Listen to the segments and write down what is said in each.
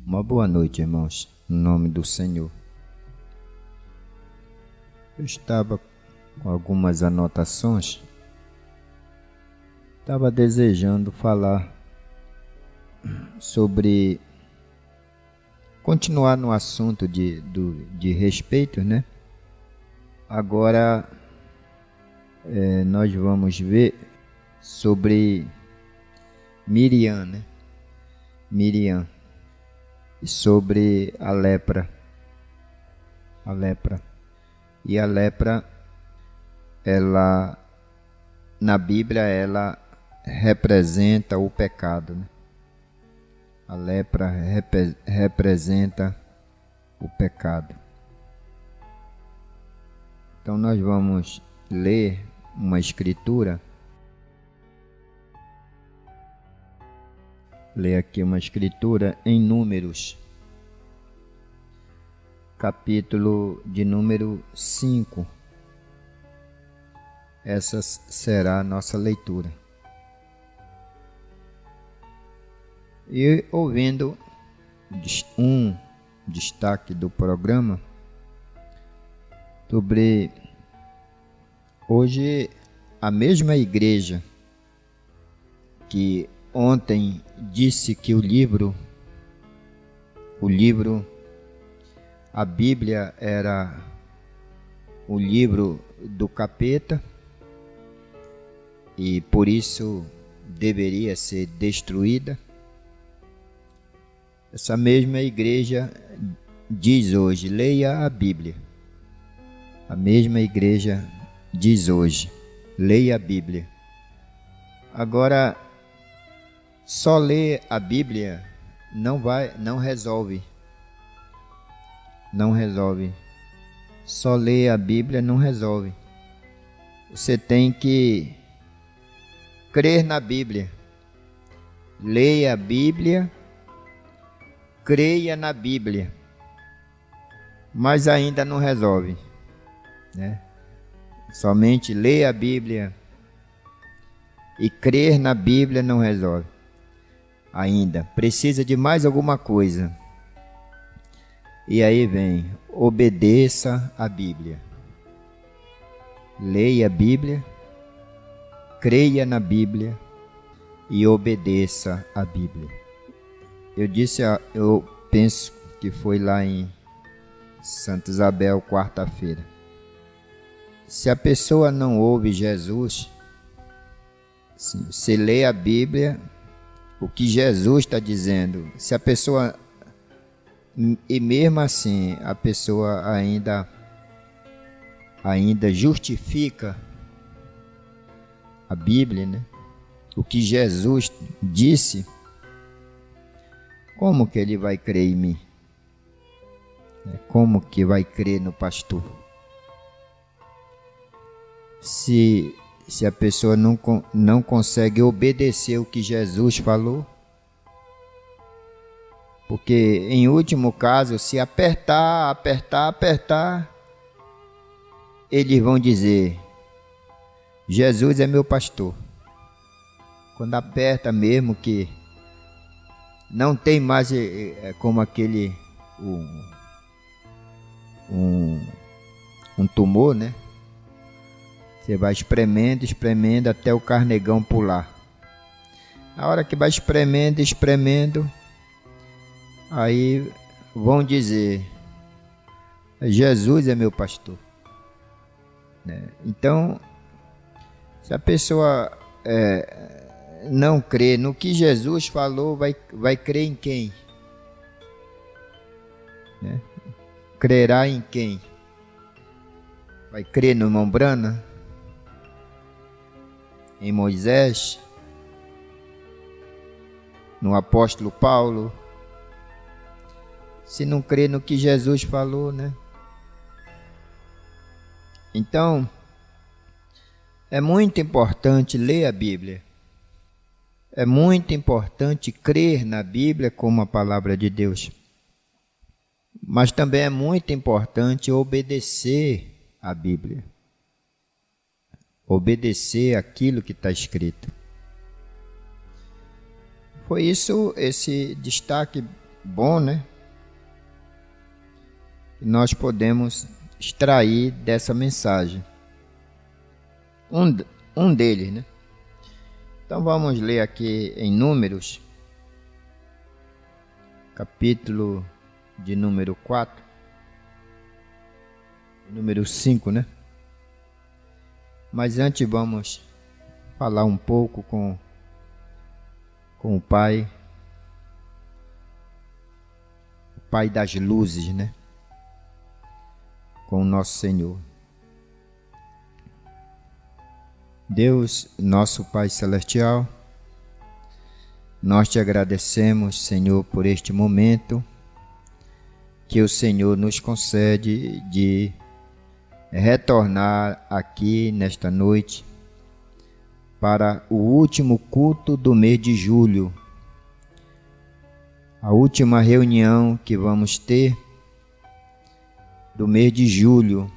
Uma boa noite, irmãos, no nome do Senhor. Eu estava com algumas anotações, estava desejando falar sobre, continuar no assunto de respeito, né? Agora, nós vamos ver sobre Miriam, né? Miriam. E sobre a lepra. A lepra. E a lepra, ela, na Bíblia, ela representa o pecado, né? A lepra representa o pecado. Então nós vamos ler uma escritura. Ler aqui uma escritura em Números, capítulo de número 5. Essa será a nossa leitura. E ouvindo um destaque do programa sobre hoje a mesma igreja que ontem disse que a Bíblia era o livro do capeta e por isso deveria ser destruída. Essa mesma igreja diz hoje, leia a Bíblia. A mesma igreja diz hoje, leia a Bíblia. Agora, só ler a Bíblia não resolve. Não resolve. Só ler a Bíblia não resolve. Você tem que crer na Bíblia. Leia a Bíblia, creia na Bíblia. Mas ainda não resolve, né? Somente ler a Bíblia e crer na Bíblia não resolve. Ainda precisa de mais alguma coisa. E aí vem, obedeça a Bíblia. Leia a Bíblia, creia na Bíblia e obedeça a Bíblia. Eu penso que foi lá em Santa Isabel, quarta-feira. Se a pessoa não ouve Jesus, se lê a Bíblia, o que Jesus está dizendo, se a pessoa, e mesmo assim, a pessoa ainda justifica a Bíblia, né? O que Jesus disse, como que ele vai crer em mim? Como que vai crer no pastor? Se a pessoa não consegue obedecer o que Jesus falou, porque em último caso, se apertar, eles vão dizer, Jesus é meu pastor. Quando aperta mesmo que não tem mais como aquele um tumor, né? Você vai espremendo até o carnegão pular. Na hora que vai espremendo, aí vão dizer, Jesus é meu pastor. Então, se a pessoa não crê no que Jesus falou, vai crer em quem? Crerá em quem? Vai crer no irmão Brana? Em Moisés, no apóstolo Paulo, se não crê no que Jesus falou, né? Então, é muito importante ler a Bíblia. É muito importante crer na Bíblia como a palavra de Deus. Mas também é muito importante obedecer a Bíblia. Obedecer aquilo que está escrito. Foi isso, esse destaque bom, né? E nós podemos extrair dessa mensagem. Um deles, né? Então vamos ler aqui em Números, capítulo de número 4, número 5, né? Mas antes vamos falar um pouco com o Pai das luzes, né? Com o nosso Senhor. Deus, nosso Pai Celestial, nós te agradecemos, Senhor, por este momento que o Senhor nos concede de retornar aqui nesta noite para o último culto do mês de julho, a última reunião que vamos ter do mês de julho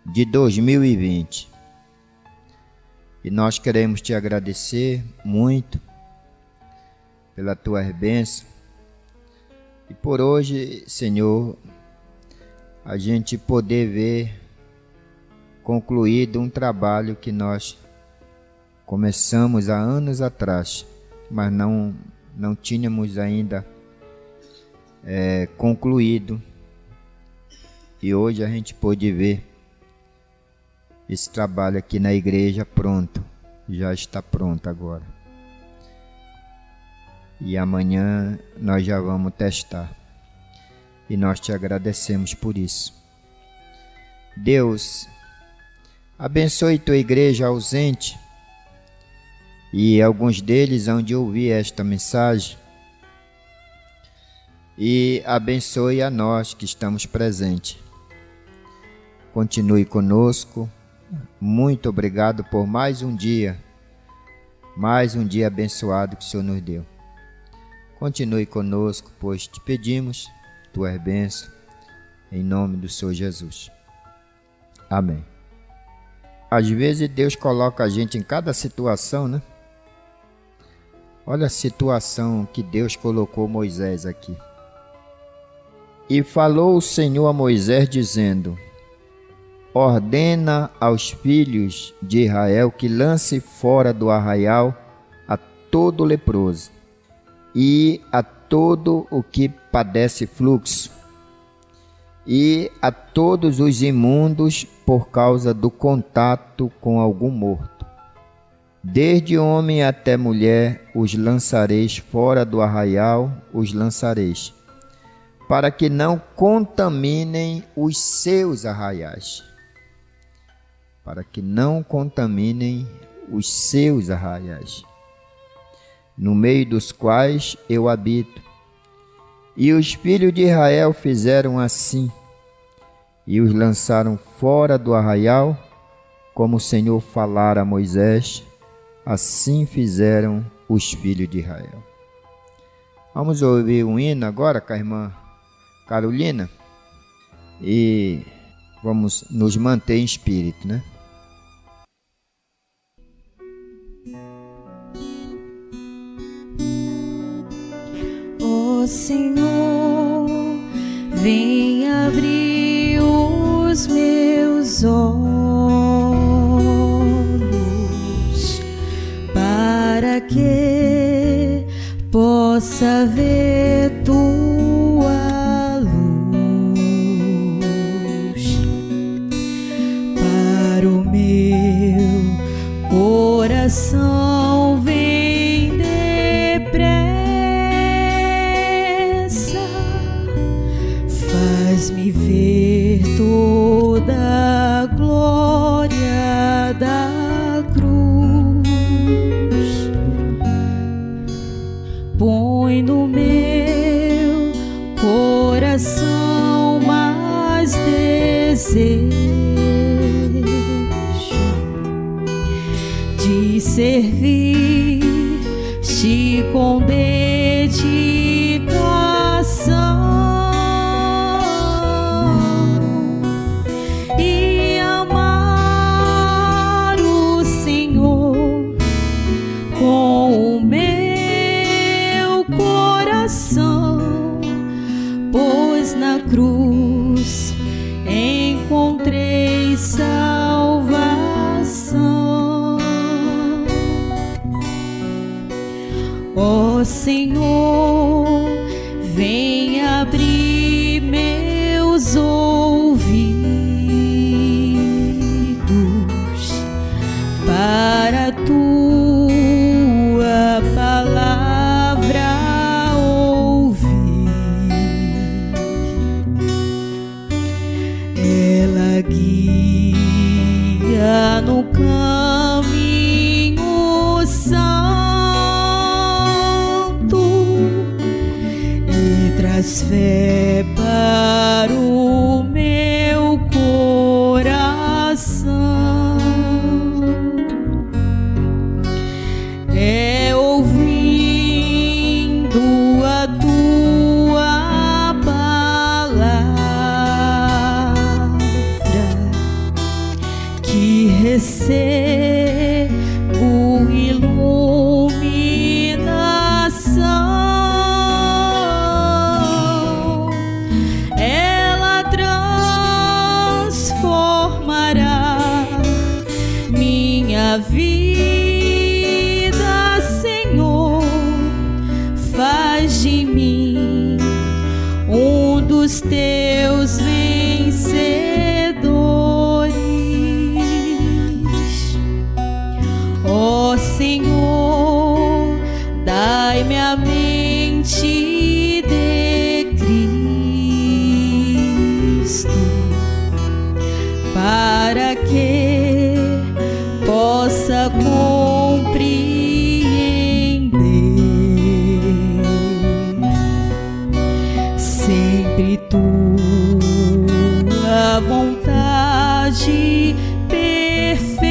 de 2020. E nós queremos te agradecer muito pela tua bênção. E por hoje, Senhor, a gente poder ver concluído um trabalho que nós começamos há anos atrás, mas não tínhamos ainda concluído. E hoje a gente pôde ver esse trabalho aqui na igreja pronto, já está pronto agora. E amanhã nós já vamos testar. E nós te agradecemos por isso. Deus, abençoe tua igreja ausente e alguns deles hão de ouvir esta mensagem. E abençoe a nós que estamos presentes. Continue conosco. Muito obrigado por mais um dia abençoado que o Senhor nos deu. Continue conosco, pois te pedimos tua bênção, em nome do Senhor Jesus. Amém. Às vezes Deus coloca a gente em cada situação, né? Olha a situação que Deus colocou Moisés aqui. E falou o Senhor a Moisés dizendo: ordena aos filhos de Israel que lance fora do arraial a todo leproso e a todo o que padece fluxo e a todos os imundos por causa do contato com algum morto. Desde homem até mulher os lançareis fora do arraial, os lançareis, para que não contaminem os seus arraiais. Para que não contaminem os seus arraiais, no meio dos quais eu habito. E os filhos de Israel fizeram assim, e os lançaram fora do arraial, como o Senhor falara a Moisés, assim fizeram os filhos de Israel. Vamos ouvir um hino agora com a irmã Carolina, e vamos nos manter em espírito, né? Senhor, vem abrir os meus olhos para que possa ver tua luz para o meu coração. Vem depressa, faz-me ver toda a glória da cruz. Põe no meu coração mais desejo de servir-te com dedicação. Coração coração, pois na cruz encontrei salvação. Ó Senhor, vem abrir meus ouvidos para a tua palavra ouvir. Ela guia no caminho santo e traz fé para o meu coração. É ouvindo a tua palavra que recebo iluminação. Ela transformará minha vida, Senhor. Faz de mim um dos teus vencedores. Ó Senhor, dai-me a mente de Cristo, para que possa compreender sempre tua vontade perfeita,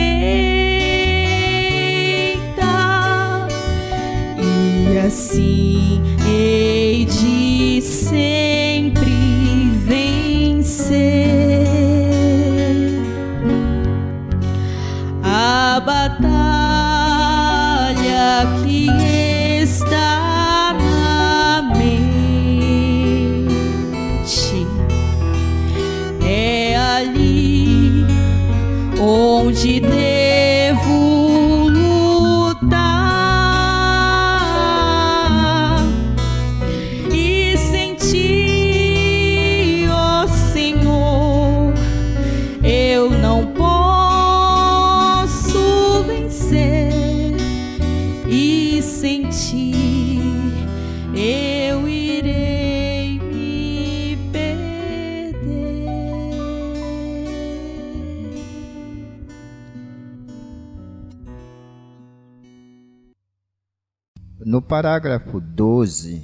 e assim hei de sempre vencer a batalha que está na mente. É ali onde devo lutar e sentir, ó Senhor, eu não posso vencer, e sentir eu irei me perder. No parágrafo 12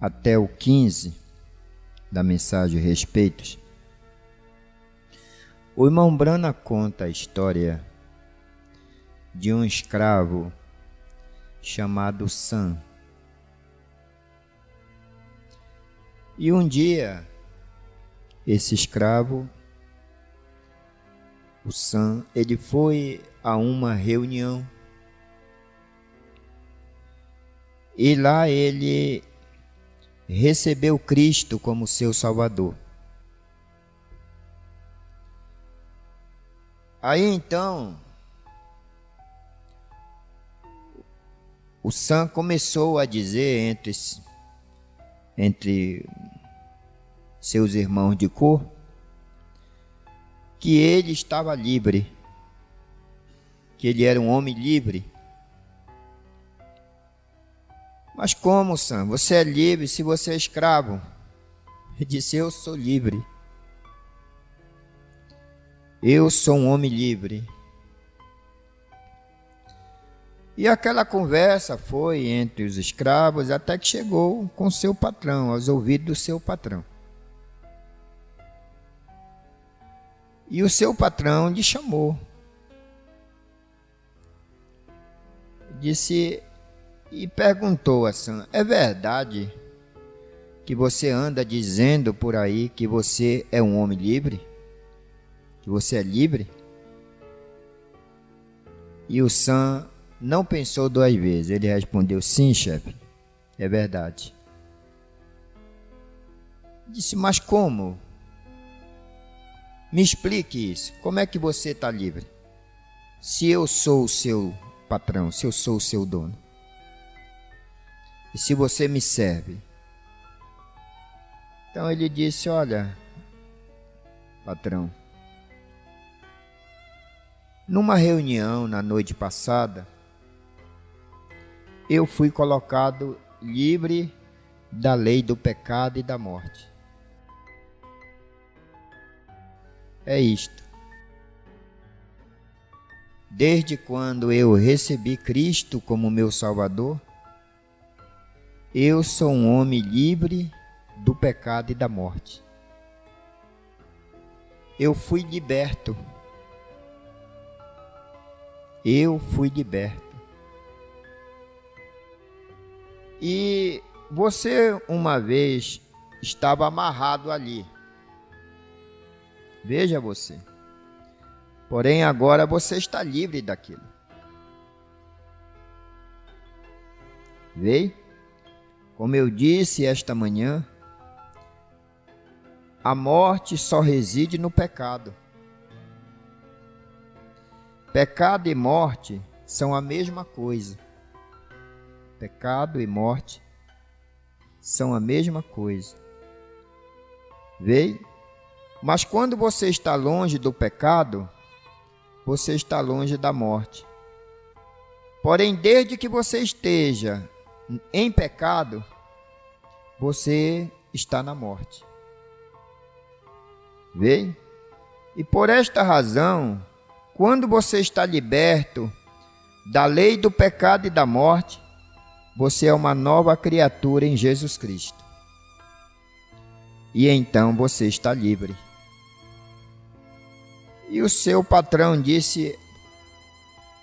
até o 15 da mensagem Respeitos, o irmão Brana conta a história de um escravo chamado Sam. E um dia, esse escravo, o Sam, ele foi a uma reunião e lá ele recebeu Cristo como seu Salvador. Aí então, o Sam começou a dizer entre seus irmãos de cor que ele estava livre, que ele era um homem livre. Mas como, Sam? Você é livre se você é escravo? Ele disse: eu sou livre. Eu sou um homem livre. E aquela conversa foi entre os escravos até que chegou com seu patrão, aos ouvidos do seu patrão. E o seu patrão lhe chamou. Disse e perguntou a Sam: é verdade que você anda dizendo por aí que você é um homem livre? Que você é livre? E o Sam não pensou duas vezes. Ele respondeu: sim, chefe, É verdade. Disse, mas como? Me explique isso. Como é que você está livre? Se eu sou o seu patrão, se eu sou o seu dono. E se você me serve? Então ele disse, olha, patrão, numa reunião na noite passada, eu fui colocado livre da lei do pecado e da morte. É isto. Desde quando eu recebi Cristo como meu Salvador, eu sou um homem livre do pecado e da morte. Eu fui liberto. Eu fui liberto. E você uma vez estava amarrado ali. Veja você. Porém, agora você está livre daquilo. Veio? Como eu disse esta manhã, a morte só reside no pecado. Pecado e morte são a mesma coisa. Pecado e morte são a mesma coisa. Veio? Mas quando você está longe do pecado, você está longe da morte. Porém, desde que você esteja em pecado, você está na morte. Veio? E por esta razão, quando você está liberto da lei do pecado e da morte, você é uma nova criatura em Jesus Cristo. E então você está livre. E o seu patrão disse,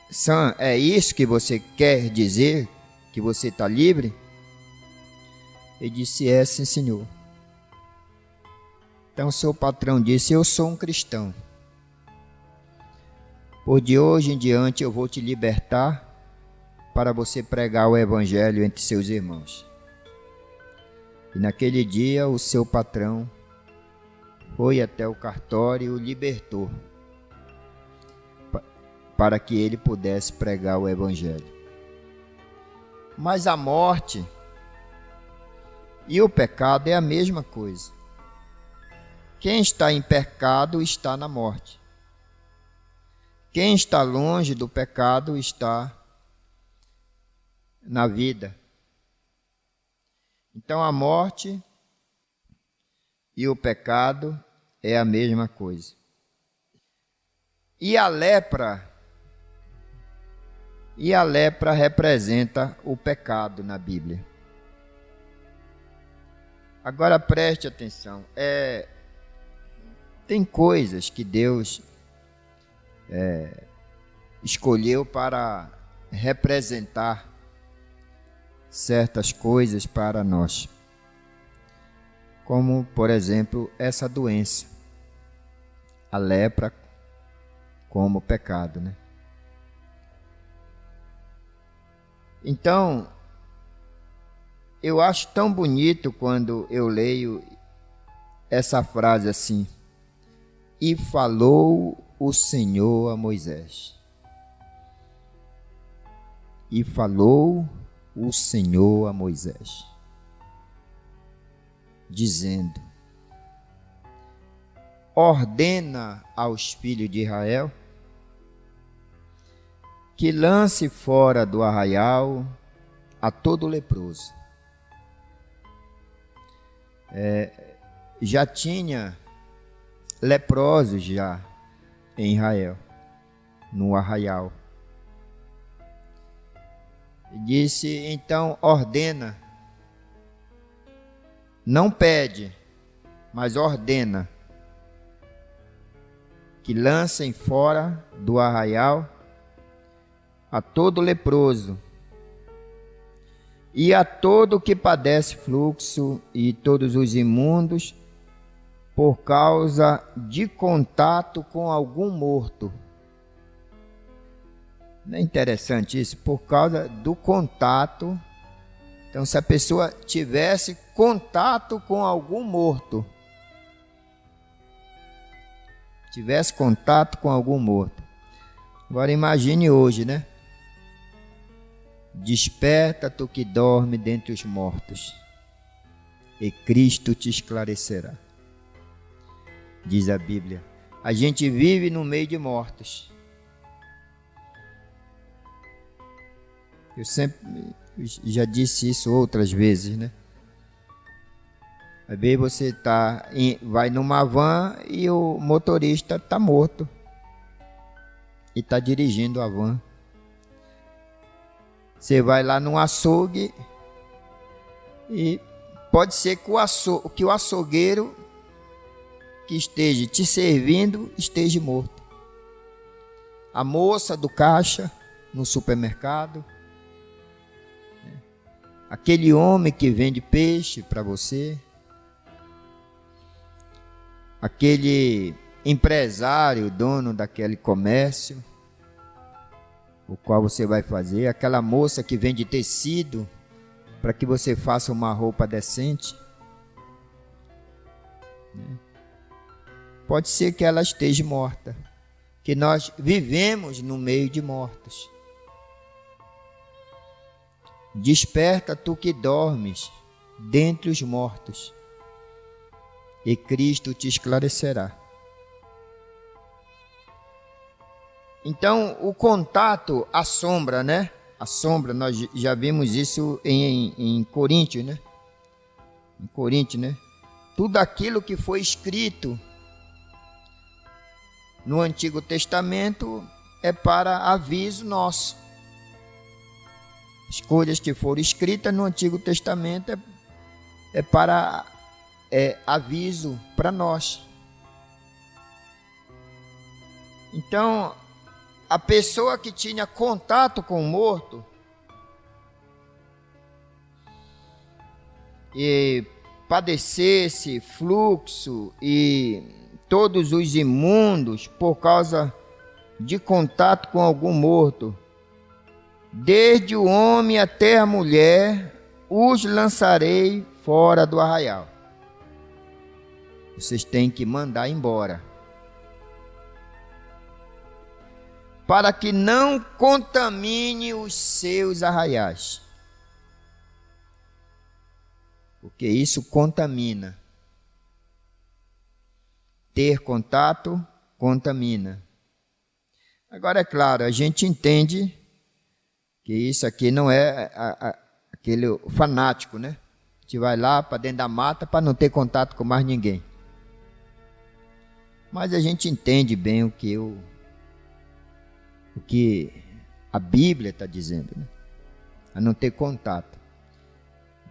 Sam, é isso que você quer dizer? Que você está livre? Ele disse, é, sim, senhor. Então seu patrão disse, eu sou um cristão. Por de hoje em diante eu vou te libertar para você pregar o evangelho entre seus irmãos. E naquele dia o seu patrão foi até o cartório e o libertou para que ele pudesse pregar o evangelho. Mas a morte e o pecado é a mesma coisa. Quem está em pecado está na morte. Quem está longe do pecado está na vida. Então a morte e o pecado é a mesma coisa. E a lepra representa o pecado na Bíblia. Agora preste atenção. Tem coisas que Deus escolheu para representar certas coisas para nós. Como, por exemplo, essa doença. A lepra como pecado, né? Então, eu acho tão bonito quando eu leio essa frase assim: e falou o Senhor a Moisés. E falou o Senhor a Moisés, dizendo: ordena aos filhos de Israel que lance fora do arraial a todo leproso. Já tinha leprosos já em Israel, no arraial. Disse, então ordena, não pede, mas ordena, que lancem fora do arraial a todo leproso e a todo que padece fluxo e todos os imundos por causa de contato com algum morto. Não é interessante isso? Por causa do contato Então, se a pessoa tivesse contato com algum morto, Agora imagine hoje, né? Desperta, tu que dorme dentre os mortos, e Cristo te esclarecerá. Diz a Bíblia. A gente vive no meio de mortos. Eu sempre já disse isso outras vezes, né? Às vezes você vai numa van e o motorista está morto e está dirigindo a van. Você vai lá num açougue e pode ser que o açougueiro que esteja te servindo esteja morto. A moça do caixa no supermercado, aquele homem que vende peixe para você, aquele empresário, dono daquele comércio, o qual você vai fazer, aquela moça que vende tecido para que você faça uma roupa decente. Pode ser que ela esteja morta, que nós vivemos no meio de mortos. Desperta, tu que dormes dentre os mortos, e Cristo te esclarecerá. Então, o contato, a sombra, né? A sombra, nós já vimos isso em Coríntios, né? Em Coríntios, né? Tudo aquilo que foi escrito no Antigo Testamento é para aviso nosso. As coisas que foram escritas no Antigo Testamento é para aviso para nós. Então, a pessoa que tinha contato com o morto e padecesse fluxo e todos os imundos por causa de contato com algum morto, desde o homem até a mulher, os lançarei fora do arraial. Vocês têm que mandar embora, para que não contamine os seus arraiais, porque isso contamina. Ter contato contamina. Agora, é claro, a gente entende que isso aqui não é aquele fanático, né? A gente vai lá para dentro da mata para não ter contato com mais ninguém. Mas a gente entende bem o que a Bíblia está dizendo, né? A não ter contato.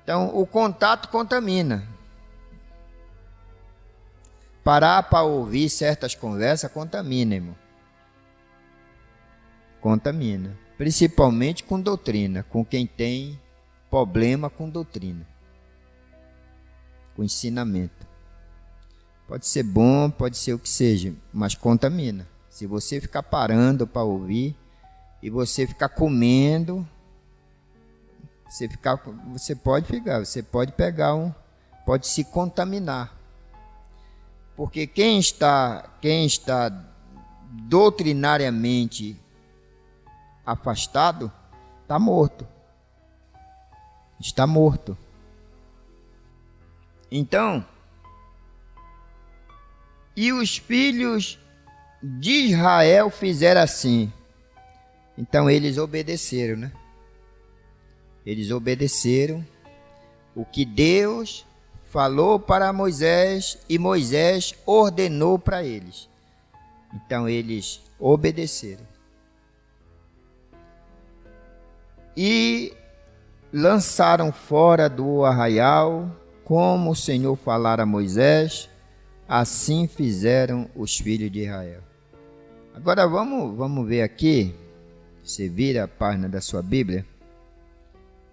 Então, o contato contamina. Parar para ouvir certas conversas contamina, irmão. Contamina. Principalmente com doutrina, com quem tem problema com doutrina, com ensinamento. Pode ser bom, pode ser o que seja, mas contamina. Se você ficar parando para ouvir e você ficar comendo, você pode pegar pode se contaminar. Porque quem está doutrinariamente afastado, está morto. Está morto. Então, e os filhos de Israel fizeram assim. Então eles obedeceram, né? Eles obedeceram o que Deus falou para Moisés e Moisés ordenou para eles. Então eles obedeceram. E lançaram fora do arraial, como o Senhor falara a Moisés, assim fizeram os filhos de Israel. Agora vamos ver aqui, você vira a página da sua Bíblia,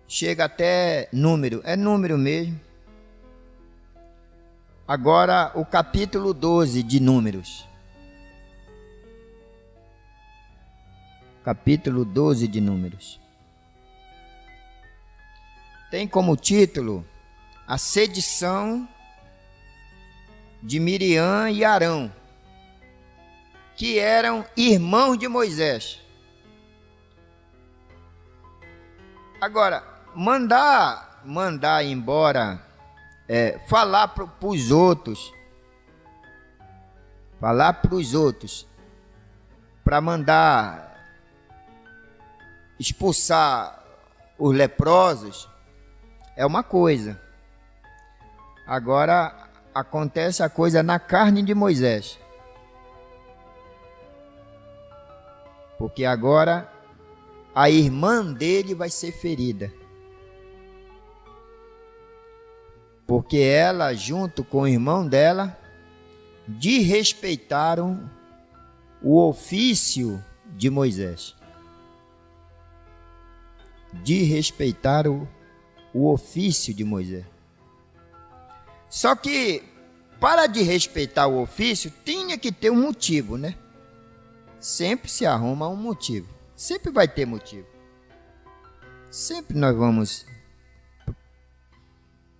chega até Número, é Número mesmo. Agora o capítulo 12 de Números. Capítulo 12 de Números. tem como título A Sedição de Miriam e Arão, que eram irmãos de Moisés. Agora, mandar embora, falar para os outros, para mandar expulsar os leprosos, é uma coisa. Agora, acontece a coisa na carne de Moisés. Porque agora a irmã dele vai ser ferida. Porque ela, junto com o irmão dela, desrespeitaram o ofício de Moisés. Desrespeitaram o ofício de Moisés. Só que, para desrespeitar o ofício, tinha que ter um motivo, né? Sempre se arruma um motivo. Sempre vai ter motivo. Sempre nós vamos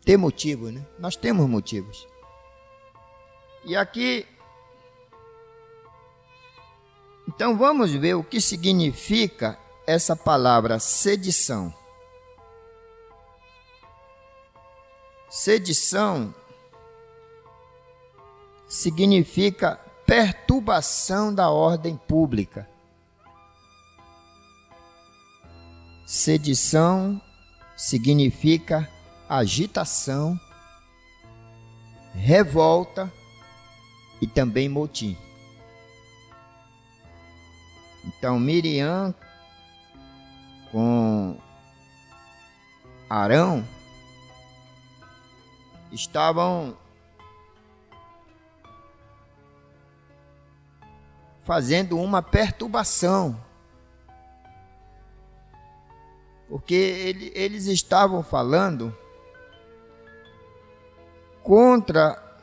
ter motivo, né? Nós temos motivos. E aqui, então vamos ver o que significa essa palavra sedição. Sedição significa perturbação da ordem pública. Sedição significa agitação, revolta e também motim. Então, Miriam com Arão estavam fazendo uma perturbação, porque eles estavam falando contra,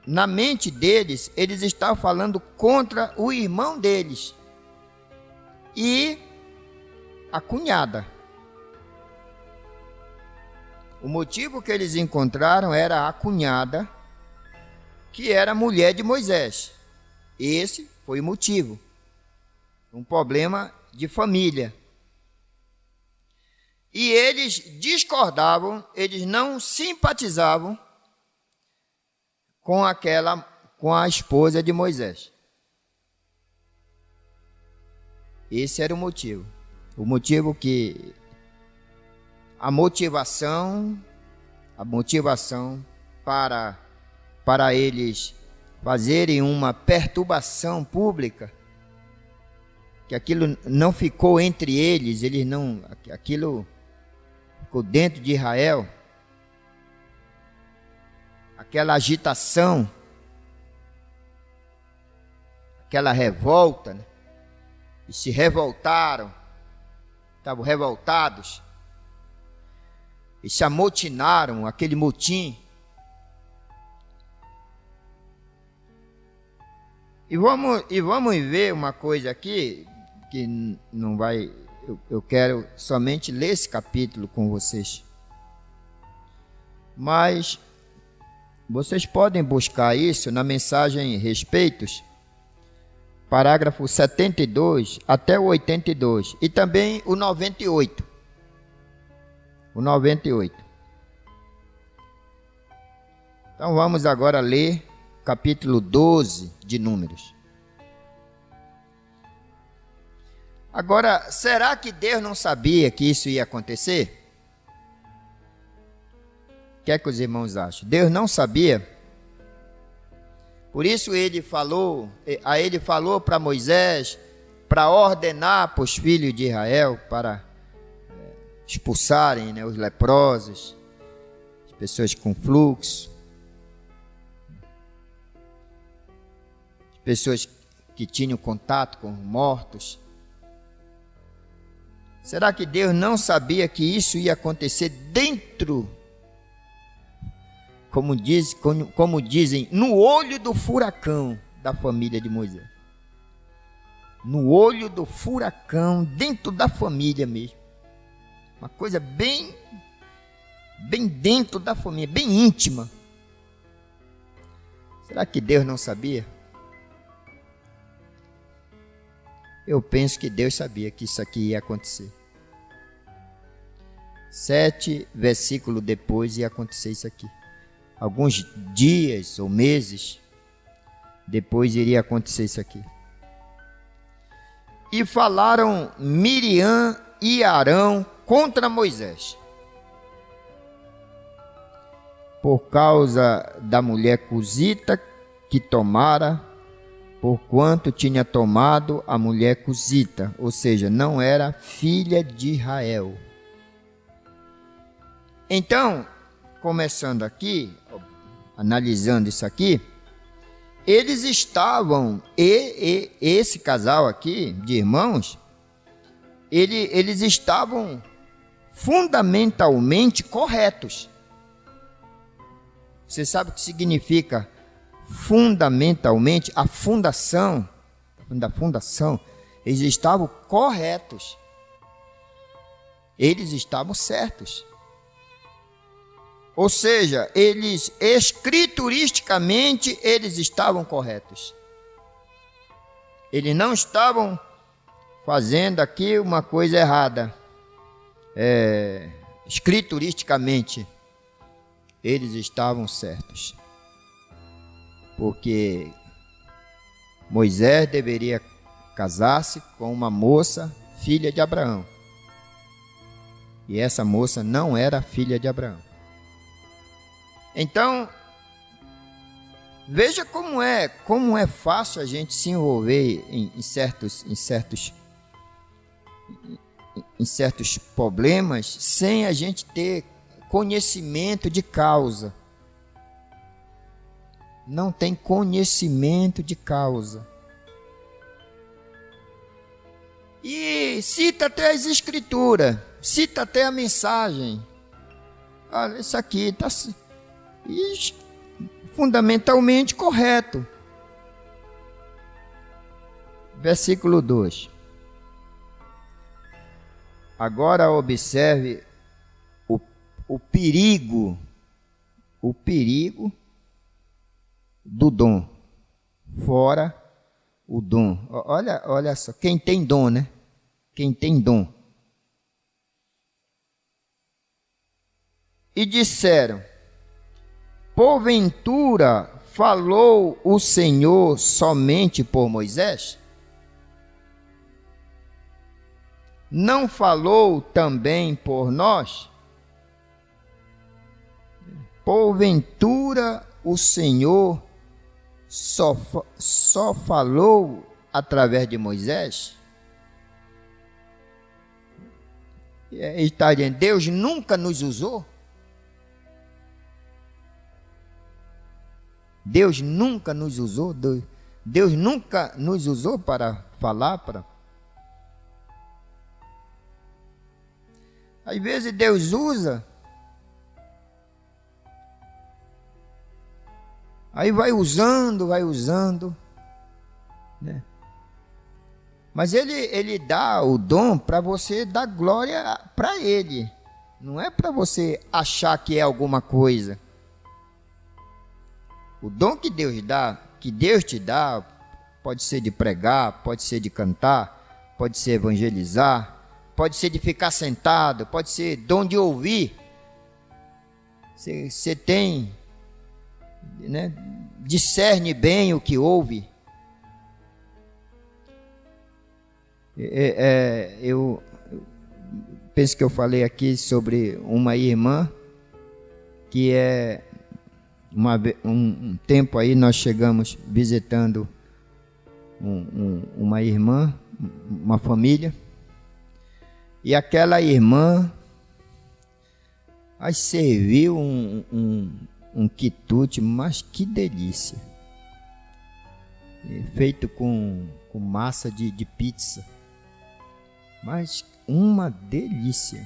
na mente deles, eles estavam falando contra o irmão deles e a cunhada. O motivo que eles encontraram era a cunhada, que era mulher de Moisés. Esse foi o motivo. Um problema de família. E eles discordavam, eles não simpatizavam com a esposa de Moisés. Esse era o motivo. O motivo que a motivação para eles fazerem uma perturbação pública, que aquilo não ficou entre eles, aquilo ficou dentro de Israel, aquela agitação, aquela revolta, né? E se revoltaram, estavam revoltados, e se amotinaram, aquele motim. E vamos ver uma coisa aqui, que não vai, eu quero somente ler esse capítulo com vocês. Mas vocês podem buscar isso na mensagem Respeitos, parágrafo 72 até o 82, e também o 98. O 98. Então vamos agora ler capítulo 12 de Números. Agora, será que Deus não sabia que isso ia acontecer? O que é que os irmãos acham? Deus não sabia? Por isso ele falou para Moisés, para ordenar para os filhos de Israel, para expulsarem, né, os leprosos, as pessoas com fluxo, as pessoas que tinham contato com mortos. Será que Deus não sabia que isso ia acontecer dentro, como dizem, no olho do furacão da família de Moisés? No olho do furacão, dentro da família mesmo. Uma coisa bem bem dentro da família, bem íntima. Será que Deus não sabia? Eu penso que Deus sabia que isso aqui ia acontecer. 7 versículos depois ia acontecer isso aqui. Alguns dias ou meses depois iria acontecer isso aqui. E falaram Miriam e Arão contra Moisés, por causa da mulher cusita que tomara, porquanto tinha tomado a mulher cusita, ou seja, não era filha de Israel. Então, começando aqui, analisando isso aqui, eles estavam, esse casal aqui de irmãos, eles estavam fundamentalmente corretos. Você sabe o que significa fundamentalmente? A fundação, eles estavam corretos. Eles estavam certos. Ou seja, eles escrituristicamente eles estavam corretos. Eles não estavam fazendo aqui uma coisa errada. Escrituristicamente eles estavam certos. Porque Moisés deveria casar-se com uma moça filha de Abraão. E essa moça não era filha de Abraão. Então, veja como é fácil a gente se envolver em certos problemas sem a gente ter conhecimento de causa. Não tem conhecimento de causa. E cita até as escrituras, cita até a mensagem. Olha, isso aqui está fundamentalmente correto. Versículo 2. Agora observe o perigo do dom. Fora o dom. Olha só, quem tem dom, né? Quem tem dom. E disseram: porventura falou o Senhor somente por Moisés? Não falou também por nós? Porventura o Senhor só falou através de Moisés? Ele está dizendo, Deus nunca nos usou? Deus nunca nos usou? Deus nunca nos usou para falar? Às vezes Deus usa, aí vai usando, né? Mas ele dá o dom para você dar glória para Ele, não é para você achar que é alguma coisa. O dom que Deus dá, que Deus te dá, pode ser de pregar, pode ser de cantar, pode ser evangelizar, pode ser de ficar sentado, pode ser dom de ouvir. Você tem, né, discerne bem o que ouve. Eu penso que eu falei aqui sobre uma irmã que um tempo aí nós chegamos visitando uma irmã, uma família, e aquela irmã aí serviu um quitute, mas que delícia, feito com massa de pizza, mas uma delícia,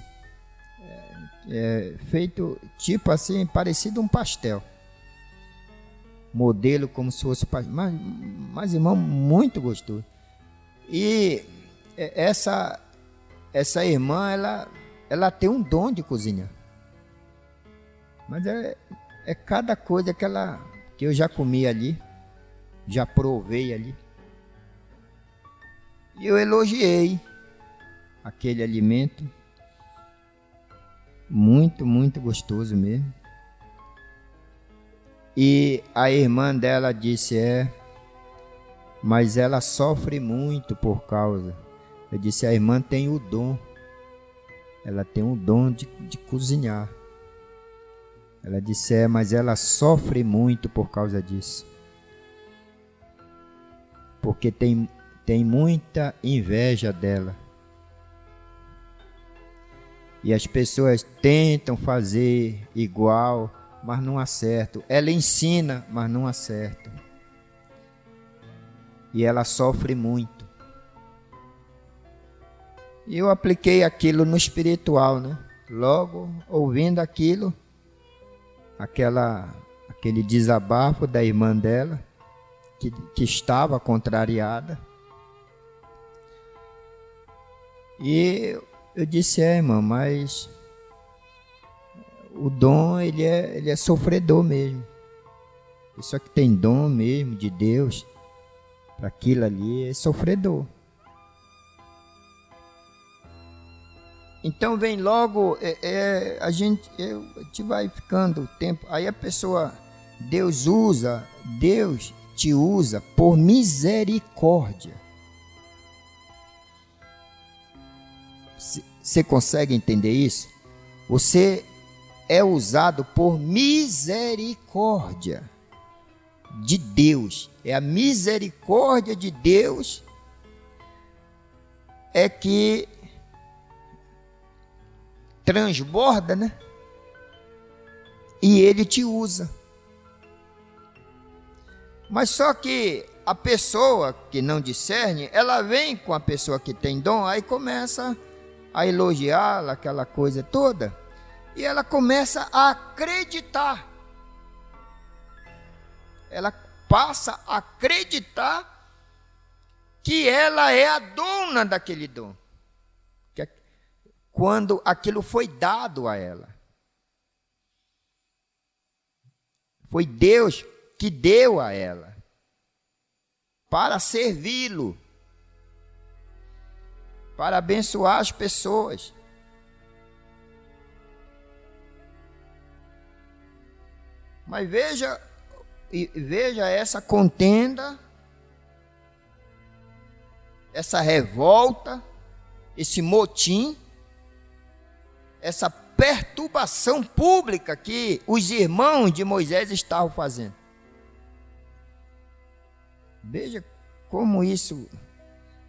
feito tipo assim, parecido um pastel, modelo como se fosse pastel, mas irmão, muito gostoso. E essa irmã, ela tem um dom de cozinhar. Mas é cada coisa que eu já comi ali, já provei ali. E eu elogiei aquele alimento, muito, muito gostoso mesmo. E a irmã dela disse, mas ela sofre muito por causa. Eu disse, a irmã tem o dom, ela tem o dom de cozinhar. Ela disse, mas ela sofre muito por causa disso. Porque tem muita inveja dela. E as pessoas tentam fazer igual, mas não acertam. Ela ensina, mas não acerta. E ela sofre muito. E eu apliquei aquilo no espiritual, né? Logo, ouvindo aquilo, aquele desabafo da irmã dela, que estava contrariada. E eu disse, irmã, mas o dom, ele é sofredor mesmo. Pessoa que tem dom mesmo de Deus, para aquilo ali, é sofredor. Então vem logo, a gente vai ficando o tempo, aí a pessoa, Deus te usa por misericórdia. Você consegue entender isso? Você é usado por misericórdia de Deus. É a misericórdia de Deus que transborda, né? E Ele te usa. Mas só que a pessoa que não discerne, ela vem com a pessoa que tem dom, aí começa a elogiá-la, aquela coisa toda, e ela começa a acreditar. Ela passa a acreditar que ela é a dona daquele dom, quando aquilo foi dado a ela. Foi Deus que deu a ela para servi-lo, para abençoar as pessoas. Mas veja essa contenda, essa revolta, esse motim, essa perturbação pública que os irmãos de Moisés estavam fazendo. Veja como isso.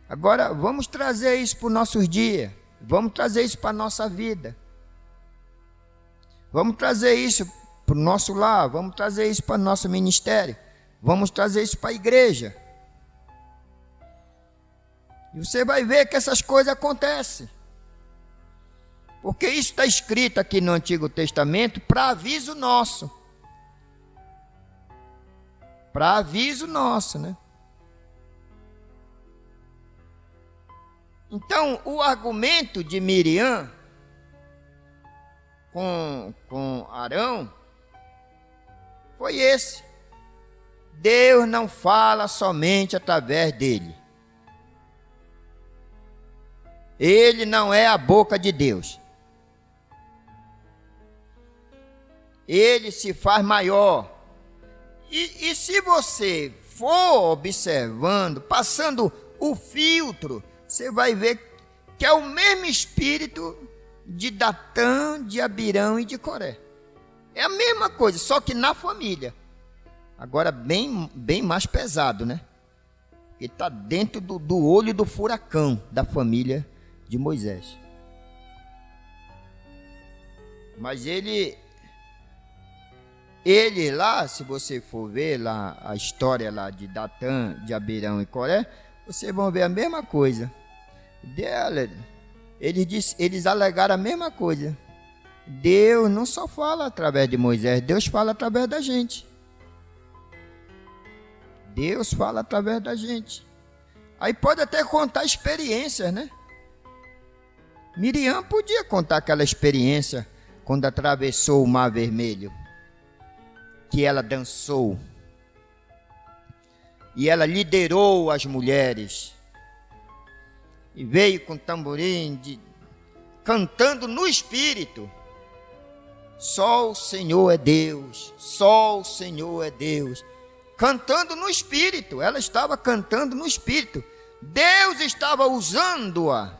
Agora vamos trazer isso para os nossos dias, vamos trazer isso para a nossa vida, vamos trazer isso para o nosso lar, vamos trazer isso para o nosso ministério, vamos trazer isso para a igreja. E você vai ver que essas coisas acontecem. Porque isso está escrito aqui no Antigo Testamento para aviso nosso. Para aviso nosso, né? Então, o argumento de Miriam com Arão foi esse. Deus não fala somente através dele. Ele não é a boca de Deus. Ele se faz maior. E se você for observando, passando o filtro, você vai ver que é o mesmo espírito de Datã, de Abirão e de Coré. É a mesma coisa, só que na família. Agora bem mais pesado, né? Porque está dentro do olho do furacão da família de Moisés. Mas ele lá, se você for ver lá a história lá de Datã, de Abirão e Coré, vocês vão ver a mesma coisa. Eles alegaram a mesma coisa. Deus não só fala através de Moisés, Deus fala através da gente. Deus fala através da gente. Aí pode até contar experiências, né? Miriam podia contar aquela experiência quando atravessou o Mar Vermelho, que ela dançou. E ela liderou as mulheres. E veio com tamborim, cantando no Espírito. Só o Senhor é Deus, só o Senhor é Deus. Cantando no Espírito, ela estava cantando no Espírito. Deus estava usando-a.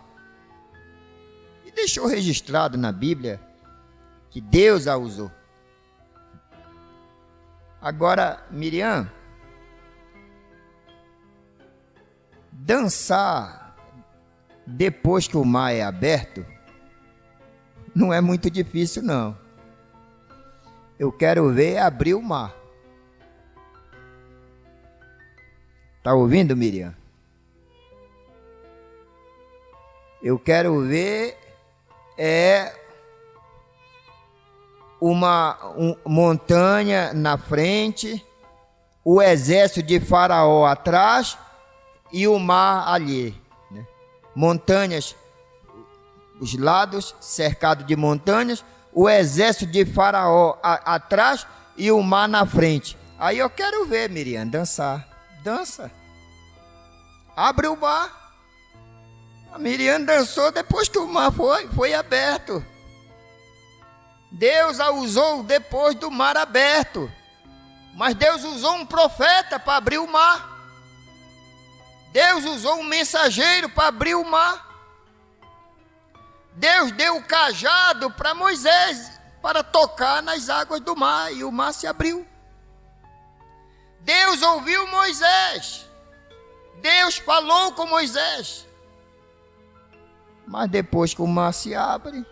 E deixou registrado na Bíblia que Deus a usou. Agora, Miriam, dançar depois que o mar é aberto não é muito difícil, não. Eu quero ver abrir o mar. Está ouvindo, Miriam? Eu quero ver uma montanha na frente, o exército de Faraó atrás e o mar ali, né? Montanhas, os lados cercados de montanhas, o exército de Faraó atrás e o mar na frente. Aí eu quero ver, Miriam, dançar. Dança. Abre o mar. A Miriam dançou depois que o mar foi aberto. Deus a usou depois do mar aberto. Mas Deus usou um profeta para abrir o mar. Deus usou um mensageiro para abrir o mar. Deus deu o cajado para Moisés para tocar nas águas do mar e o mar se abriu. Deus ouviu Moisés. Deus falou com Moisés. Mas depois que o mar se abre,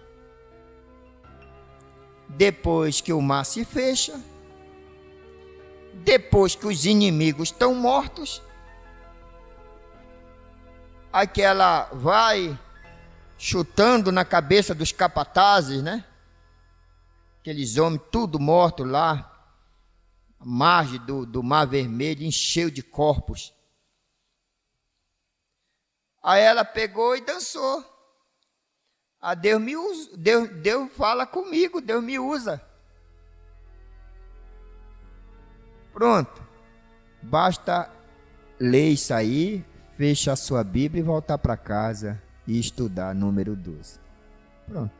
depois que o mar se fecha, depois que os inimigos estão mortos, aí que ela vai chutando na cabeça dos capatazes, né? Aqueles homens tudo mortos lá, a margem do Mar Vermelho encheu de corpos. Aí ela pegou e dançou. Ah, Deus me usa, Deus fala comigo, Deus me usa. Pronto. Basta ler isso aí, fecha a sua Bíblia e voltar para casa e estudar número 12. Pronto.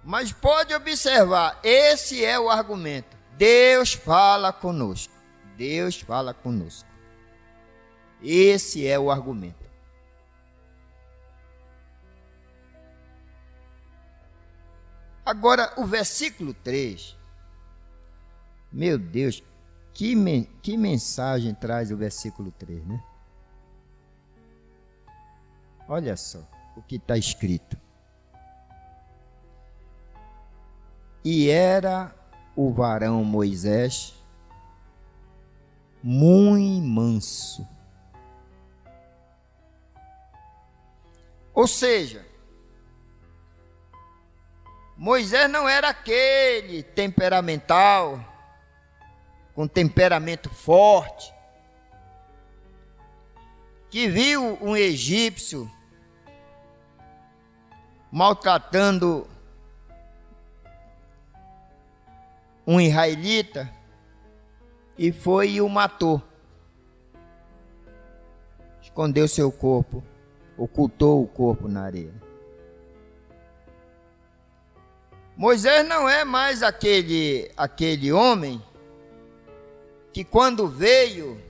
Mas pode observar, esse é o argumento. Deus fala conosco. Deus fala conosco. Esse é o argumento. Agora, o versículo 3. Meu Deus, que mensagem traz o versículo 3, né? Olha só o que está escrito. E era o varão Moisés muito manso. Ou seja, Moisés não era aquele temperamental, com temperamento forte, que viu um egípcio maltratando um israelita e foi e o matou. Escondeu seu corpo, ocultou o corpo na areia. Moisés não é mais aquele homem que quando veio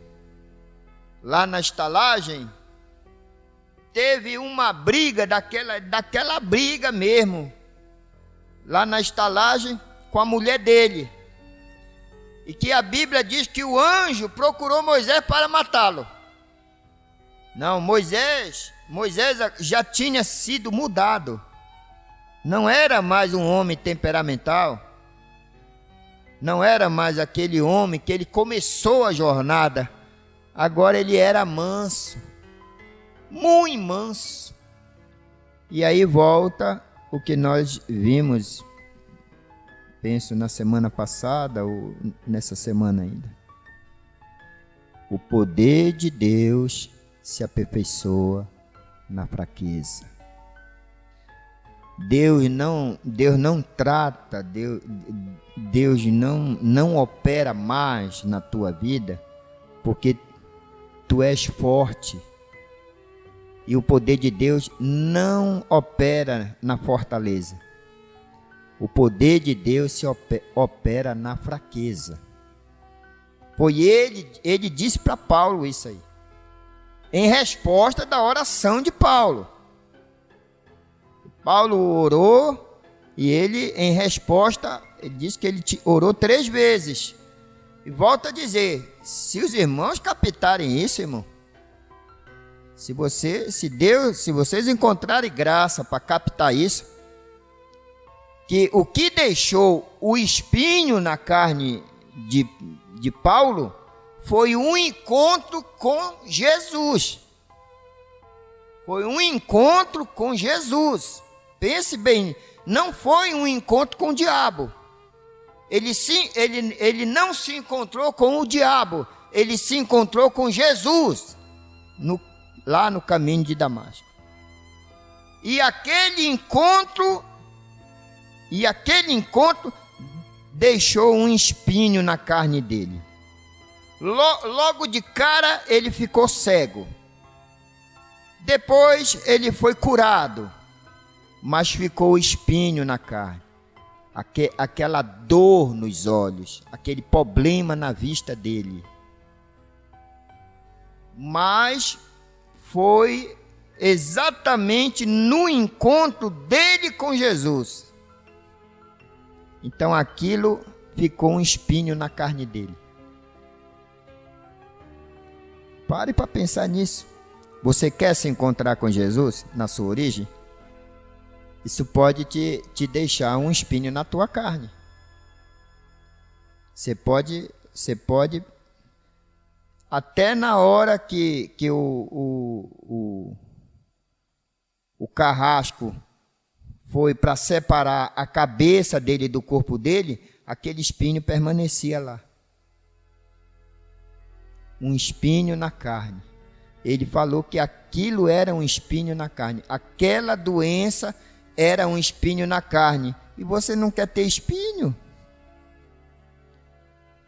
lá na estalagem, teve uma briga, daquela briga mesmo, lá na estalagem com a mulher dele. E que a Bíblia diz que o anjo procurou Moisés para matá-lo. Não, Moisés já tinha sido mudado. Não era mais um homem temperamental. Não era mais aquele homem que ele começou a jornada. Agora ele era manso. Muito manso. E aí volta o que nós vimos, penso na semana passada ou nessa semana ainda. O poder de Deus se aperfeiçoa na fraqueza. Deus não trata, Deus não opera mais na tua vida, porque tu és forte. E o poder de Deus não opera na fortaleza. O poder de Deus se opera na fraqueza. Foi ele disse para Paulo isso aí, em resposta da oração de Paulo. Paulo orou e ele, em resposta, ele disse que ele orou 3 vezes. E volta a dizer, se os irmãos captarem isso, irmão, se vocês encontrarem graça para captar isso, que o que deixou o espinho na carne de Paulo foi um encontro com Jesus. Foi um encontro com Jesus. Pense bem, não foi um encontro com o diabo. Ele não se encontrou com o diabo, ele se encontrou com Jesus, lá no caminho de Damasco. E aquele encontro deixou um espinho na carne dele. Logo de cara ele ficou cego. Depois ele foi curado, mas ficou o espinho na carne, aquela dor nos olhos, aquele problema na vista dele. Mas foi exatamente no encontro dele com Jesus. Então aquilo ficou um espinho na carne dele. Pare para pensar nisso. Você quer se encontrar com Jesus na sua origem? Isso pode te deixar um espinho na tua carne. Você pode até na hora que o carrasco foi para separar a cabeça dele do corpo dele, aquele espinho permanecia lá. Um espinho na carne. Ele falou que aquilo era um espinho na carne. Aquela doença era um espinho na carne. E você não quer ter espinho?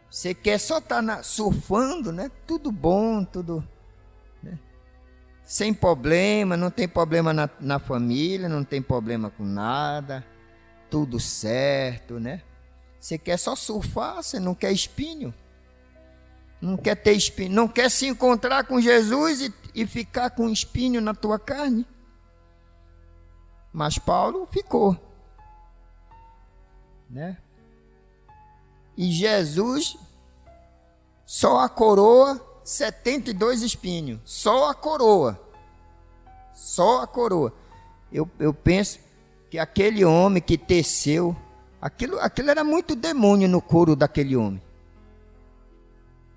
Você quer só estar surfando, né? Tudo bom, tudo, né? Sem problema, não tem problema na família, não tem problema com nada, tudo certo, né? Você quer só surfar, você não quer espinho. Não quer ter espinho, não quer se encontrar com Jesus e ficar com espinho na tua carne. Mas Paulo ficou, né? E Jesus só a coroa 72 espinhos, só a coroa. Eu penso que aquele homem que teceu, aquilo era muito demônio no couro daquele homem.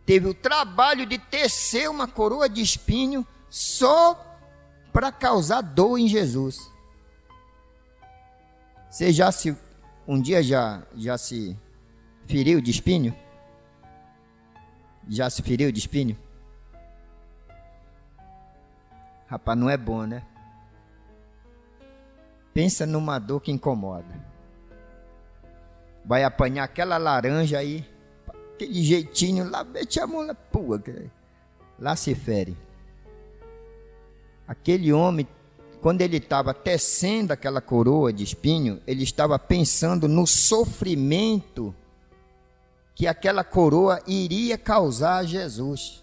Teve o trabalho de tecer uma coroa de espinho só para causar dor em Jesus. Você um dia já se feriu de espinho? Já se feriu de espinho? Rapaz, não é bom, né? Pensa numa dor que incomoda. Vai apanhar aquela laranja aí, aquele jeitinho lá, mete a mão lá, pua, lá se fere. Aquele homem, quando ele estava tecendo aquela coroa de espinho, ele estava pensando no sofrimento que aquela coroa iria causar a Jesus.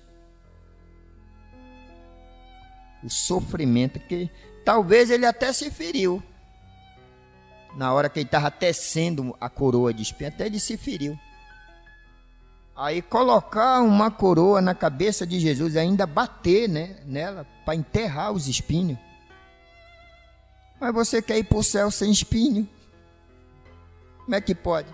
O sofrimento que talvez ele até se feriu. Na hora que ele estava tecendo a coroa de espinho, até ele se feriu. Aí colocar uma coroa na cabeça de Jesus, ainda bater, né, nela, para enterrar os espinhos. Mas você quer ir para o céu sem espinho? Como é que pode?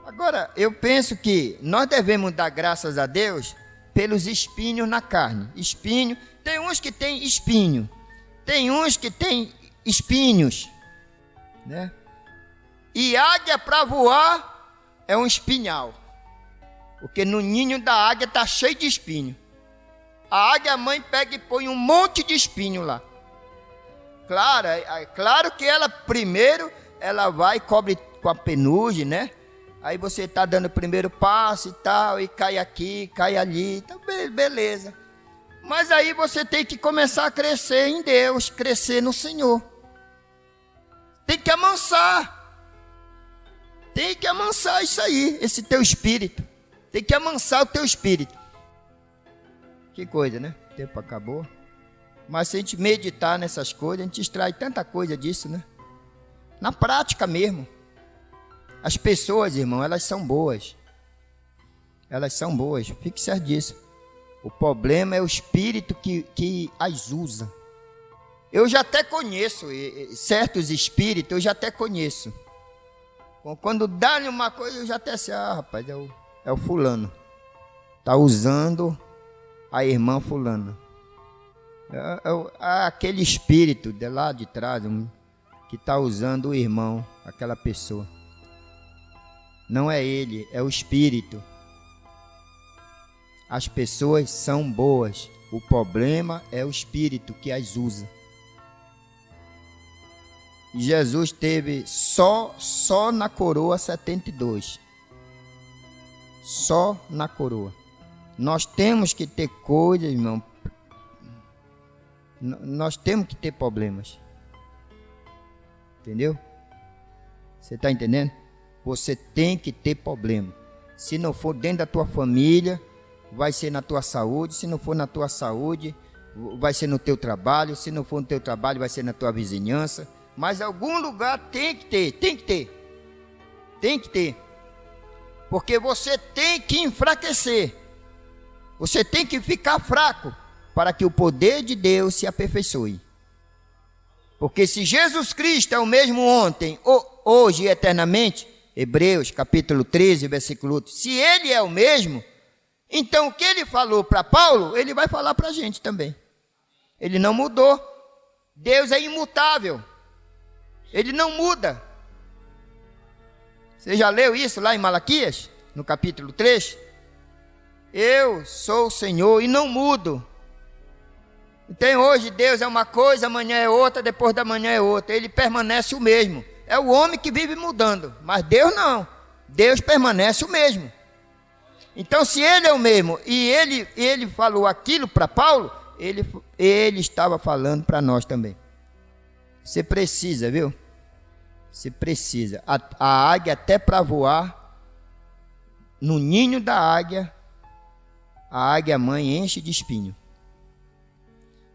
Agora, eu penso que nós devemos dar graças a Deus pelos espinhos na carne. Espinho, tem uns que tem espinho, tem uns que tem espinhos, né? E águia para voar é um espinhal, porque no ninho da águia está cheio de espinho. A águia mãe pega e põe um monte de espinho lá. Claro que ela primeiro, ela vai e cobre com a penugem, né? Aí você está dando o primeiro passo e tal, e cai aqui, cai ali, então beleza. Mas aí você tem que começar a crescer em Deus, crescer no Senhor. Tem que amansar. Tem que amansar isso aí, esse teu espírito. Tem que amansar o teu espírito. Que coisa, né? O tempo acabou. Mas se a gente meditar nessas coisas, a gente extrai tanta coisa disso, né? Na prática mesmo. As pessoas, irmão, elas são boas. Elas são boas, fique certo disso. O problema é o espírito que as usa. Eu já até conheço certos espíritos, eu já até conheço. Quando dá-lhe uma coisa, eu já até sei, rapaz, é o fulano. Está usando a irmã fulana. Aquele espírito de lá de trás, que está usando o irmão, aquela pessoa. Não é ele, é o espírito. As pessoas são boas. O problema é o espírito que as usa. Jesus teve só na coroa 72. Só na coroa. Nós temos que ter coisas, irmão. Nós temos que ter problemas. Entendeu? Você está entendendo? Você tem que ter problema. Se não for dentro da tua família, vai ser na tua saúde. Se não for na tua saúde, vai ser no teu trabalho. Se não for no teu trabalho, vai ser na tua vizinhança. Mas algum lugar tem que ter. Tem que ter. Porque você tem que enfraquecer. Você tem que ficar fraco para que o poder de Deus se aperfeiçoe. Porque se Jesus Cristo é o mesmo ontem, hoje e eternamente, Hebreus capítulo 13, versículo 8, se ele é o mesmo, então o que ele falou para Paulo, ele vai falar para a gente também. Ele não mudou. Deus é imutável. Ele não muda. Você já leu isso lá em Malaquias, no capítulo 3? Eu sou o Senhor e não mudo. Então hoje Deus é uma coisa, amanhã é outra, depois da manhã é outra. Ele permanece o mesmo. É o homem que vive mudando, mas Deus não. Deus permanece o mesmo. Então se ele é o mesmo e ele falou aquilo para Paulo, ele estava falando para nós também. Você precisa, viu? Você precisa. A águia até para voar, no ninho da águia, a águia mãe enche de espinho.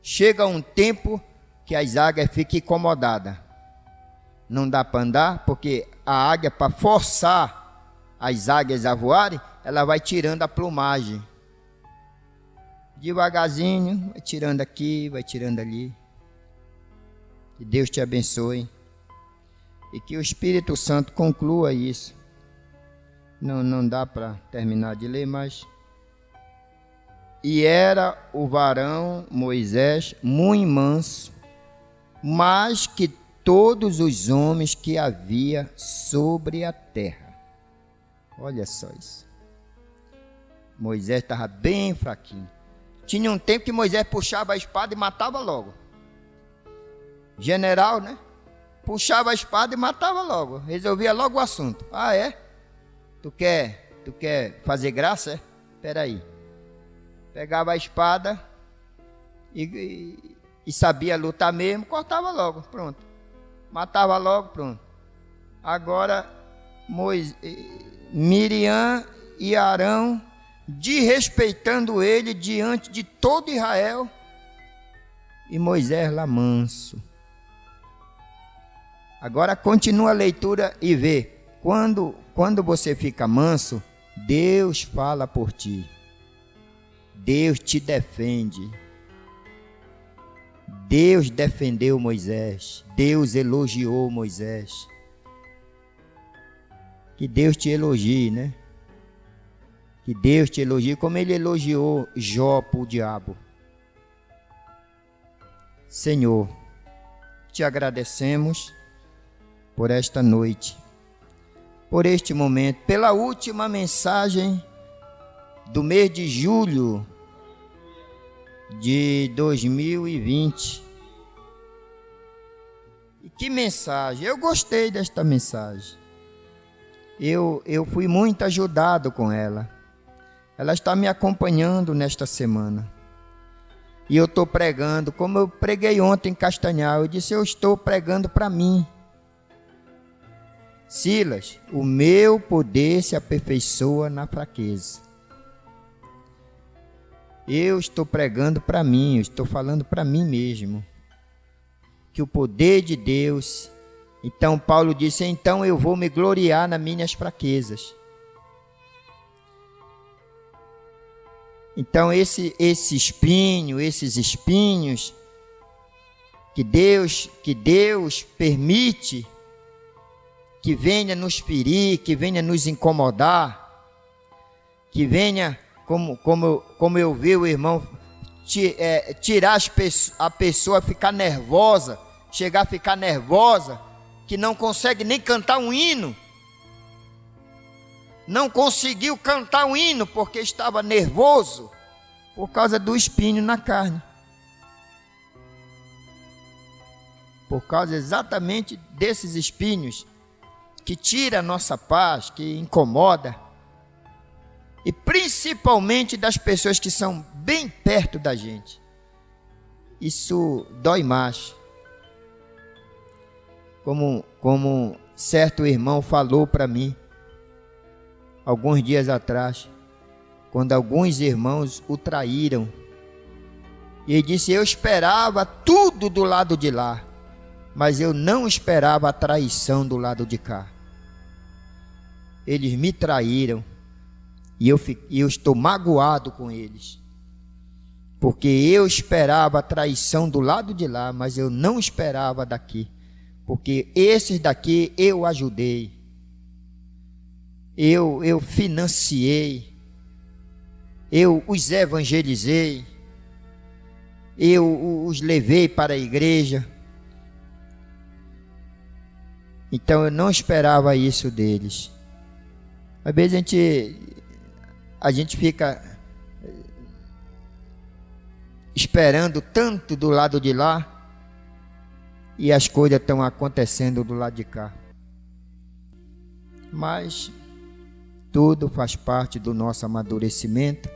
Chega um tempo que as águias ficam incomodadas. Não dá para andar, porque a águia, para forçar as águias a voarem, ela vai tirando a plumagem. Devagarzinho, vai tirando aqui, vai tirando ali. Que Deus te abençoe. E que o Espírito Santo conclua isso. Não dá para terminar de ler, mas... E era o varão Moisés muito manso, mais que todos os homens que havia sobre a terra. Olha só isso. Moisés estava bem fraquinho. Tinha um tempo que Moisés puxava a espada e matava logo. General, né? Puxava a espada e matava logo. Resolvia logo o assunto. Ah, é? Tu quer fazer graça? Espera aí. Pegava a espada e sabia lutar mesmo, cortava logo, pronto. Matava logo, pronto. Agora, Miriam e Arão, desrespeitando ele diante de todo Israel, e Moisés lá manso. Agora continua a leitura e vê. Quando você fica manso, Deus fala por ti. Deus te defende. Deus defendeu Moisés. Deus elogiou Moisés. Que Deus te elogie, né? Que Deus te elogie como ele elogiou Jó para o diabo. Senhor, te agradecemos por esta noite, por este momento, pela última mensagem do mês de julho de 2020. E que mensagem! Eu gostei desta mensagem. Eu fui muito ajudado com ela. Ela está me acompanhando nesta semana. E eu estou pregando, como eu preguei ontem em Castanhal. Eu disse, eu estou pregando para mim. Silas, o meu poder se aperfeiçoa na fraqueza. Eu estou pregando para mim, eu estou falando para mim mesmo. Que o poder de Deus... Então Paulo disse, então eu vou me gloriar nas minhas fraquezas. Então esses espinhos que Deus permite que venha nos ferir, que venha nos incomodar, que venha, como eu vi o irmão, tirar a pessoa ficar nervosa, chegar a ficar nervosa, que não consegue nem cantar um hino. Não conseguiu cantar um hino porque estava nervoso por causa do espinho na carne. Por causa exatamente desses espinhos que tira a nossa paz, que incomoda. E principalmente das pessoas que são bem perto da gente. Isso dói mais. Como certo irmão falou para mim, alguns dias atrás, quando alguns irmãos o traíram. E ele disse, eu esperava tudo do lado de lá, mas eu não esperava a traição do lado de cá. Eles me traíram e eu estou magoado com eles. Porque eu esperava a traição do lado de lá, mas eu não esperava daqui. Porque esses daqui eu ajudei. Eu financiei. Eu os evangelizei. Eu os levei para a igreja. Então eu não esperava isso deles. Às vezes a gente fica esperando tanto do lado de lá e as coisas estão acontecendo do lado de cá. Mas tudo faz parte do nosso amadurecimento,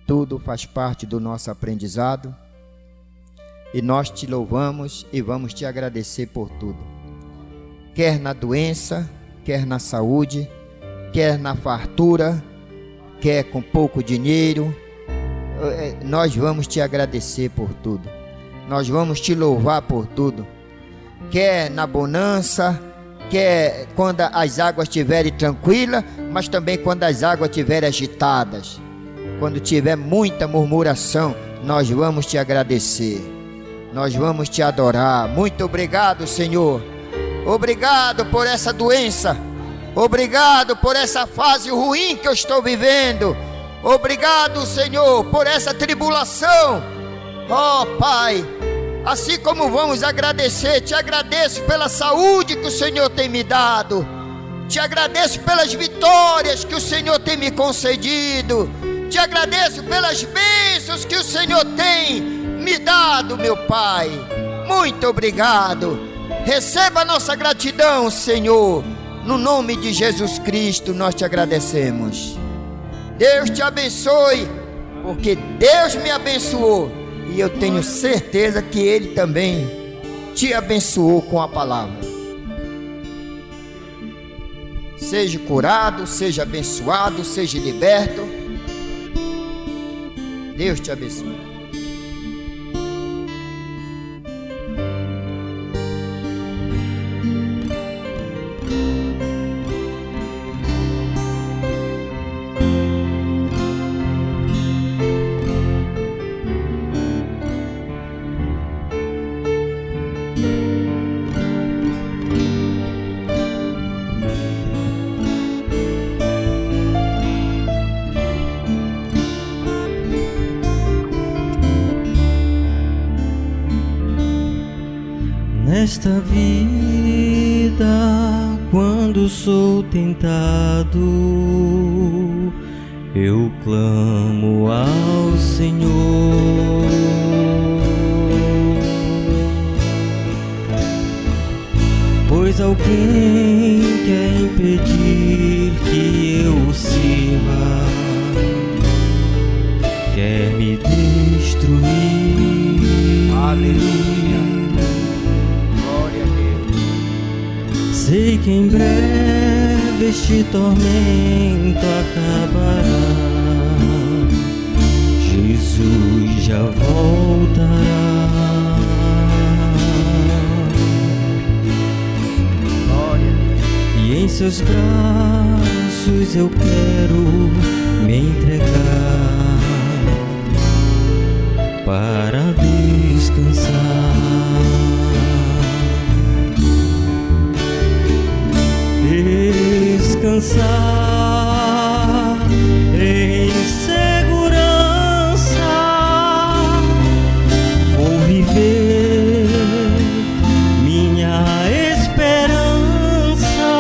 tudo faz parte do nosso aprendizado, e nós te louvamos e vamos te agradecer por tudo. Quer na doença, quer na saúde, quer na fartura, quer com pouco dinheiro, nós vamos te agradecer por tudo. Nós vamos te louvar por tudo. Quer na bonança, quer quando as águas estiverem tranquilas, mas também quando as águas estiverem agitadas. Quando tiver muita murmuração, nós vamos te agradecer. Nós vamos te adorar. Muito obrigado, Senhor. Obrigado por essa doença. Obrigado por essa fase ruim que eu estou vivendo. Obrigado, Senhor, por essa tribulação. Oh, Pai, assim como vamos agradecer, te agradeço pela saúde que o Senhor tem me dado. Te agradeço pelas vitórias que o Senhor tem me concedido. Te agradeço pelas bênçãos que o Senhor tem me dado, meu Pai. Muito obrigado. Receba a nossa gratidão, Senhor. No nome de Jesus Cristo nós te agradecemos. Deus te abençoe, porque Deus me abençoou. E eu tenho certeza que Ele também te abençoou com a palavra. Seja curado, seja abençoado, seja liberto. Deus te abençoe. Nesta vida, quando sou tentado, eu clamo ao Senhor. pois alguém quer impedir que eu sirva, quer me destruir. Aleluia. Glória a Deus. Sei que em breve este tormento acabará. Jesus já voltará. Glória a Deus. E em seus braços eu quero me entregar para descansar. Descansar em segurança. Vou viver minha esperança.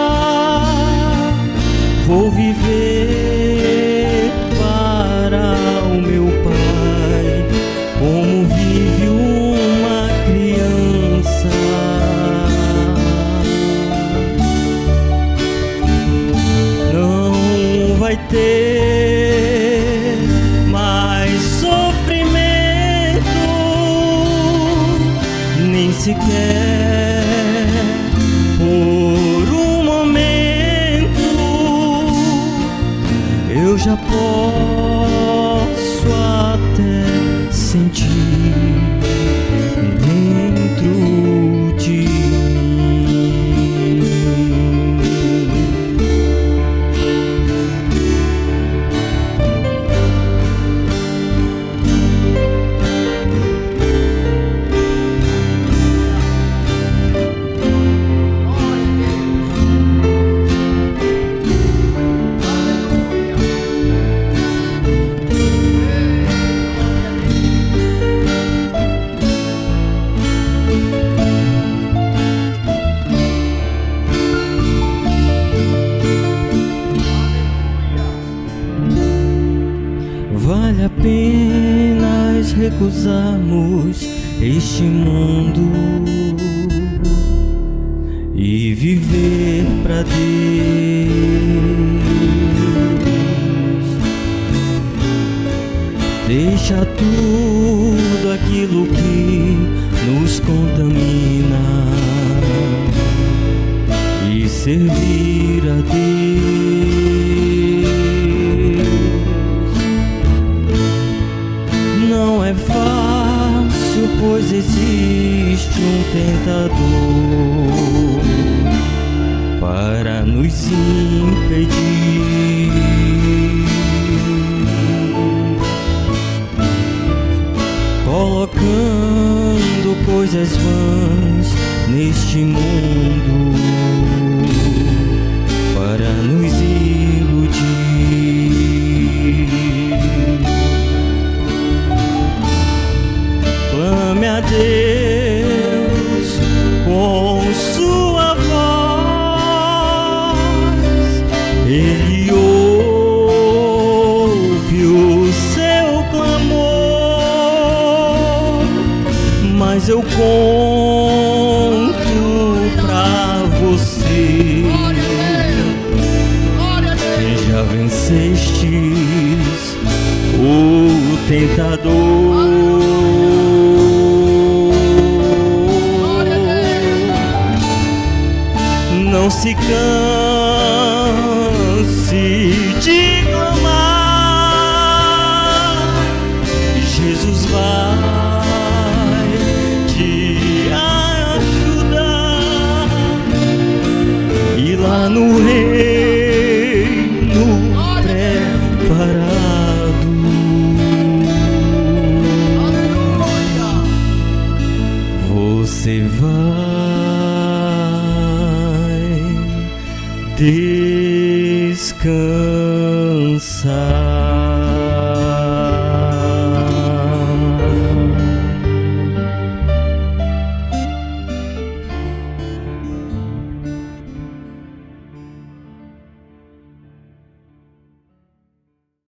Vou viver para o meu Pai, como vive uma criança. Não vai ter mais sofrimento, nem sequer por um momento. Eu já posso até sentir dentro de mim. Vale a pena recusarmos este mundo e viver pra Deus. Deixa tudo aquilo que nos contamina e servir a Deus. Não é fácil, pois existe um tentador para nos impedir. Colocando coisas vãs neste mundo para nos iludir. Clame a Deus com sua voz, Ele ouve o seu clamor, mas eu conto pra você, já vencestes o tentador. Não se canse de clamar, Jesus vai te ajudar. E lá no reino preparado, você vai descansar.